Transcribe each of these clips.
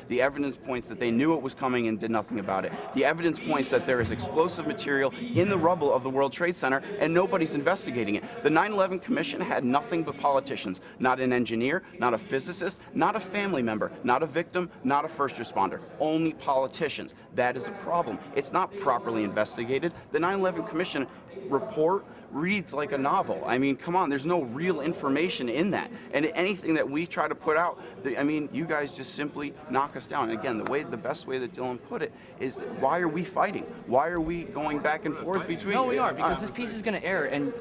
The evidence points that they knew it was coming and did nothing about it. The evidence points that there is explosive material in the rubble of the World Trade Center and nobody's investigating it. The 9/11 Commission had nothing but politicians, not an engineer, not a physicist, not a family member, not a victim, not a first responder, only politicians. That is a problem. It's not properly investigated. The 9/11 Commission report reads like a novel. I mean, come on, there's no real information in that. And anything that we try to put out, I mean, you guys just simply knock us down. And again, the best way that Dylan put it is, why are we fighting? Why are we going back and forth between? No, we are, because this piece is going to air, and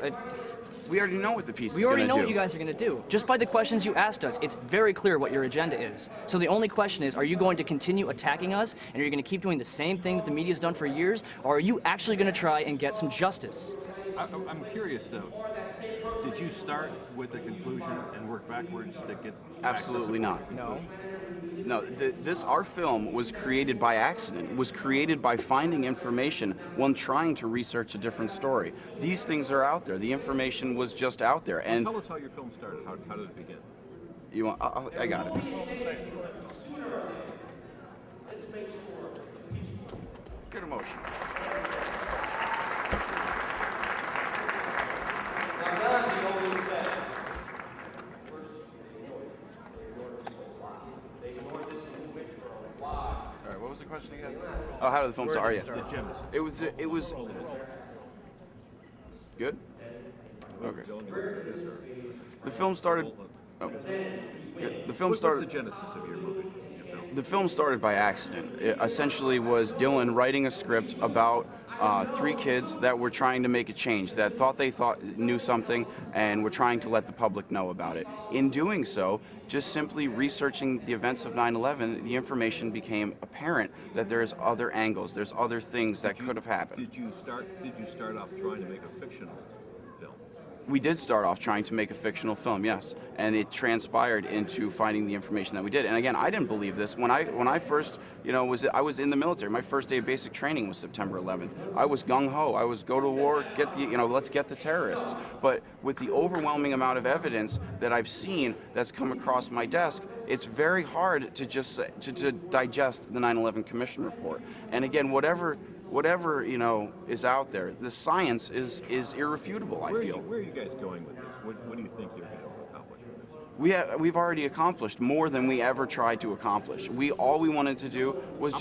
we already know what the piece is going to do. We already know what you guys are going to do. Just by the questions you asked us, it's very clear what your agenda is. So the only question is, are you going to continue attacking us, and are you going to keep doing the same thing that the media's done for years, or are you actually going to try and get some justice? I'm curious, though. Did you start with a conclusion and work backwards to get? Absolutely not. No. No, our film was created by accident. It was created by finding information when trying to research a different story. These things are out there. The information was just out there. And tell us how your film started. How did it begin? You want? I got it. Good emotion. What was the question again? Oh, how did the film start? Yes. The genesis. It was good. Okay. The film started. Oh. The film started. What's the genesis of your movie? The film started by accident. It essentially was Dylan writing a script about 3 kids that were trying to make a change, that they knew something and were trying to let the public know about it. In doing so, just simply researching the events of 9/11, the information became apparent that there's other angles, there's other things that could have happened. Did you start off trying to make a fictional film? We did start off trying to make a fictional film, yes, and it transpired into finding the information that we did. And again, I didn't believe this when I first, I was in the military. My first day of basic training was September 11th. I was gung ho. I was go to war, let's get the terrorists. But with the overwhelming amount of evidence that I've seen that's come across my desk, it's very hard to just to digest the 9/11 Commission report. And again, whatever is out there, the science is irrefutable. I feel. Where are you guys going with this? What do you think you're going to accomplish with this? We've already accomplished more than we ever tried to accomplish. All we wanted to do was How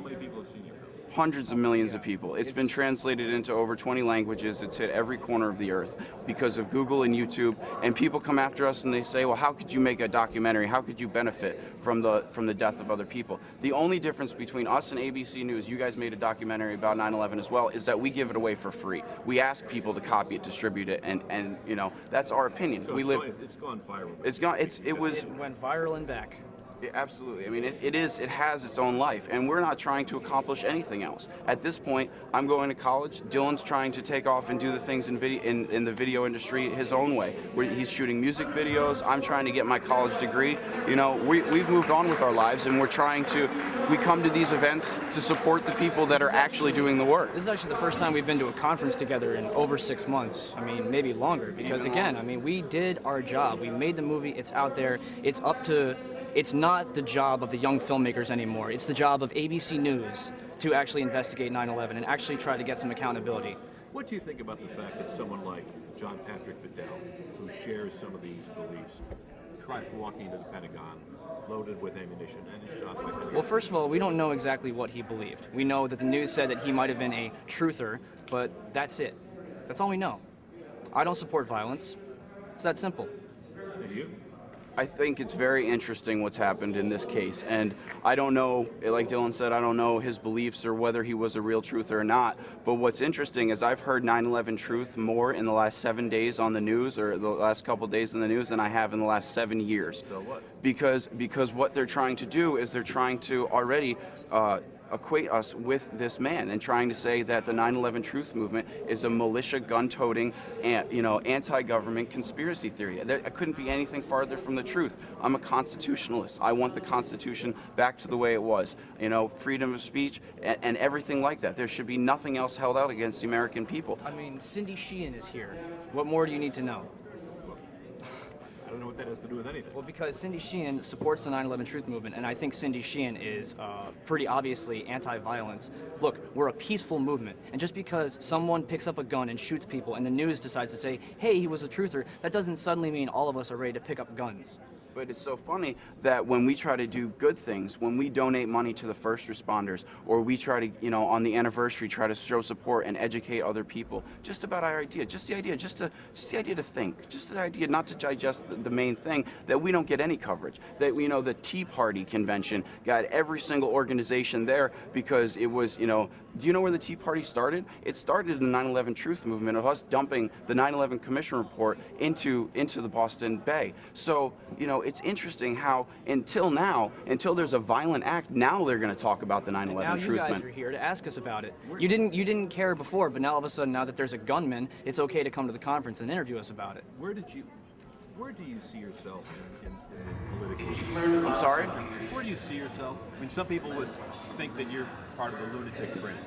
many people have seen your film? Hundreds of millions of people. It's been translated into over 20 languages. It's hit every corner of the earth because of Google and YouTube. And people come after us and they say, well, how could you make a documentary? How could you benefit from the death of other people? The only difference between us and ABC News, you guys made a documentary about 9/11 as well, is that we give it away for free. We ask people to copy it, distribute it, and that's our opinion. So it's gone viral. It went viral and back. Absolutely. I mean, it has its own life, and we're not trying to accomplish anything else. At this point, I'm going to college. Dylan's trying to take off and do the things in the video industry his own way. He's shooting music videos. I'm trying to get my college degree. We've moved on with our lives, and we come to these events to support the people that are actually doing the work. This is actually the first time we've been to a conference together in over 6 months. I mean, maybe longer, because again, we did our job. We made the movie. It's out there. It's not the job of the young filmmakers anymore. It's the job of ABC News to actually investigate 9/11 and actually try to get some accountability. What do you think about the fact that someone like John Patrick Bedell, who shares some of these beliefs, tries walking into the Pentagon loaded with ammunition and is shot by Pentagon? Well, first of all, we don't know exactly what he believed. We know that the news said that he might have been a truther, but that's it. That's all we know. I don't support violence. It's that simple. And you? I think it's very interesting what's happened in this case, and I don't know, like Dylan said, I don't know his beliefs or whether he was a real truther or not, but what's interesting is I've heard 9/11 truth more in the last 7 days on the news, or the last couple days in the news, than I have in the last 7 years. So what? Because what they're trying to do is they're trying to already equate us with this man and trying to say that the 9/11 truth movement is a militia, gun-toting, anti-government conspiracy theory. That couldn't be anything farther from the truth. I'm a constitutionalist. I want the Constitution back to the way it was. Freedom of speech and everything like that. There should be nothing else held out against the American people. Cindy Sheehan is here. What more do you need to know? I don't know what that has to do with anything. Well, because Cindy Sheehan supports the 9/11 Truth Movement, and I think Cindy Sheehan is pretty obviously anti-violence. Look, we're a peaceful movement, and just because someone picks up a gun and shoots people, and the news decides to say, "Hey, he was a truther," that doesn't suddenly mean all of us are ready to pick up guns. But it's so funny that when we try to do good things, when we donate money to the first responders, or we try to, you know, on the anniversary, try to show support and educate other people, just about our idea, just the idea to think, just the idea not to digest the main thing, that we don't get any coverage. That, you know, the Tea Party convention got every single organization there because it was, you know, do you know where the Tea Party started? It started in the 9/11 Truth Movement of us dumping the 9/11 Commission report into the Boston Bay. So, you know, it's interesting how until there's a violent act, now they're going to talk about the 9/11 Now Truth you guys Movement. are here to ask us about it. You didn't care before, but now all of a sudden, now that there's a gunman, it's okay to come to the conference and interview us about it. Where do you see yourself in political? I'm sorry? Where do you see yourself? I mean, some people would think that you're part of the lunatic fringe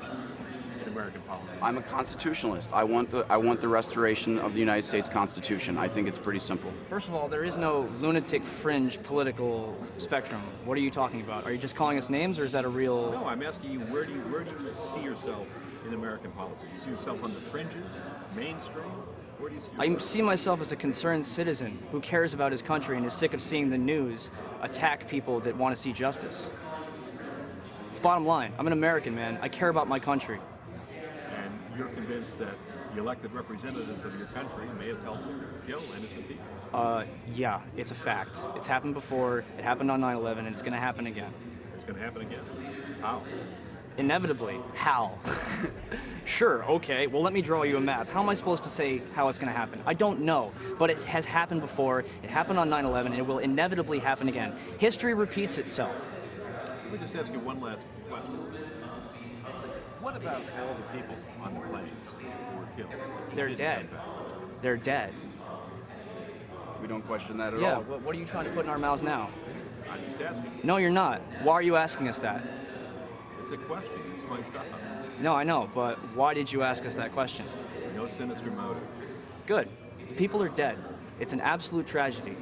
in American politics. I'm a constitutionalist. I want the restoration of the United States Constitution. I think it's pretty simple. First of all, there is no lunatic fringe political spectrum. What are you talking about? Are you just calling us names, or is that a real... No, I'm asking you, where do you see yourself in American politics? Do you see yourself on the fringes, mainstream? Where do you see yourself? I see myself as a concerned citizen who cares about his country and is sick of seeing the news attack people that want to see justice. It's bottom line. I'm an American, man. I care about my country. And you're convinced that the elected representatives of your country may have helped kill innocent people? Yeah, it's a fact. It's happened before, it happened on 9/11, and it's going to happen again. It's going to happen again. How? Inevitably. How? Sure, okay, well let me draw you a map. How am I supposed to say how it's going to happen? I don't know, but it has happened before, it happened on 9/11, and it will inevitably happen again. History repeats itself. Let me just ask you one last question. What about all the people on the planes who were killed? They're dead. They're dead. We don't question that at Yeah, all. what are you trying to put in our mouths now? I'm just asking. No, you're not. Why are you asking us that? It's a question. It's my job. No, I know, but why did you ask us that question? No sinister motive. Good. The people are dead. It's an absolute tragedy.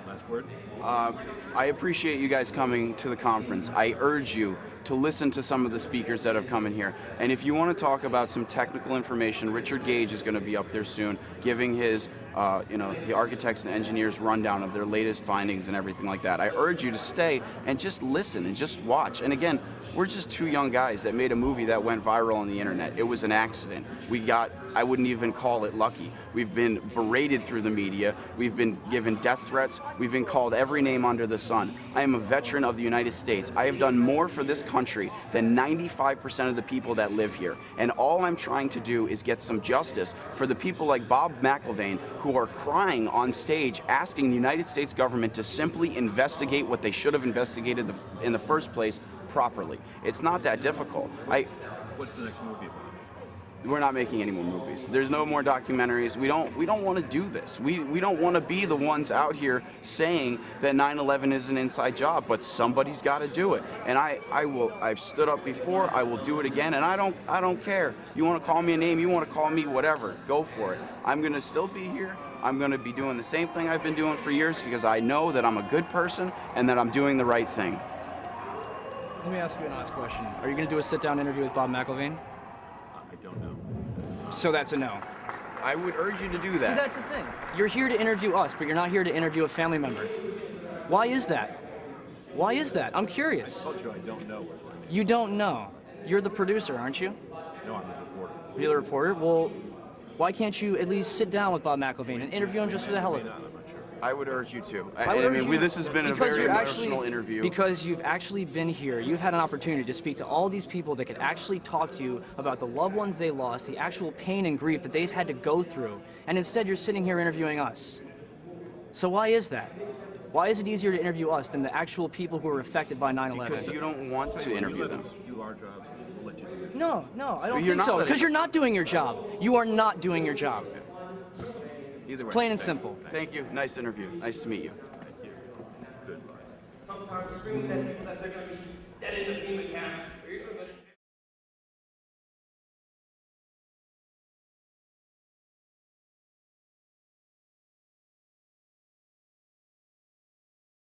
Last word? I appreciate you guys coming to the conference. I urge you to listen to some of the speakers that have come in here. And if you want to talk about some technical information, Richard Gage is going to be up there soon, giving his, the architects and engineers rundown of their latest findings and everything like that. I urge you to stay and just listen and just watch. And again, we're just two young guys that made a movie that went viral on the internet. It was an accident. I wouldn't even call it lucky. We've been berated through the media. We've been given death threats. We've been called every name under the sun. I am a veteran of the United States. I have done more for this country than 95% of the people that live here. And all I'm trying to do is get some justice for the people like Bob McIlvaine who are crying on stage asking the United States government to simply investigate what they should have investigated in the first place properly. It's not that difficult. What's the next movie about? We're not making any more movies. There's no more documentaries. We don't want to do this. We don't want to be the ones out here saying that 9/11 is an inside job, but somebody's got to do it. And I've stood up before, I will do it again, and I don't care. You want to call me a name, you want to call me whatever, go for it. I'm going to still be here. I'm going to be doing the same thing I've been doing for years because I know that I'm a good person and that I'm doing the right thing. Let me ask you an honest question. Are you going to do a sit-down interview with Bob McIlvaine? I don't know. So that's a no. I would urge you to do See, that. that's the thing. You're here to interview us, but you're not here to interview a family member. Why is that? Why is that? I'm curious. I told you I don't know. You don't know. You're the producer, aren't you? No, I'm the reporter. You're the reporter? Well, why can't you at least sit down with Bob McIlvaine and interview him just for the hell of it? I'm not sure. I would urge you to. I would urge you- This has been a because very you're emotional interview. Because you've actually been here, you've had an opportunity to speak to all these people that could actually talk to you about the loved ones they lost, the actual pain and grief that they've had to go through, and instead you're sitting here interviewing us. So why is that? Why is it easier to interview us than the actual people who were affected by 9/11? Because you don't want to interview them. Do our jobs. We'll let you do it. No, I don't You're think not so. letting Because you're us- not doing your job. You are not doing your job. Either way. Plain and simple. Thank you. Nice interview. Nice to meet you. Good. Sometimes scream that they're going to be dead in the FEMA camps.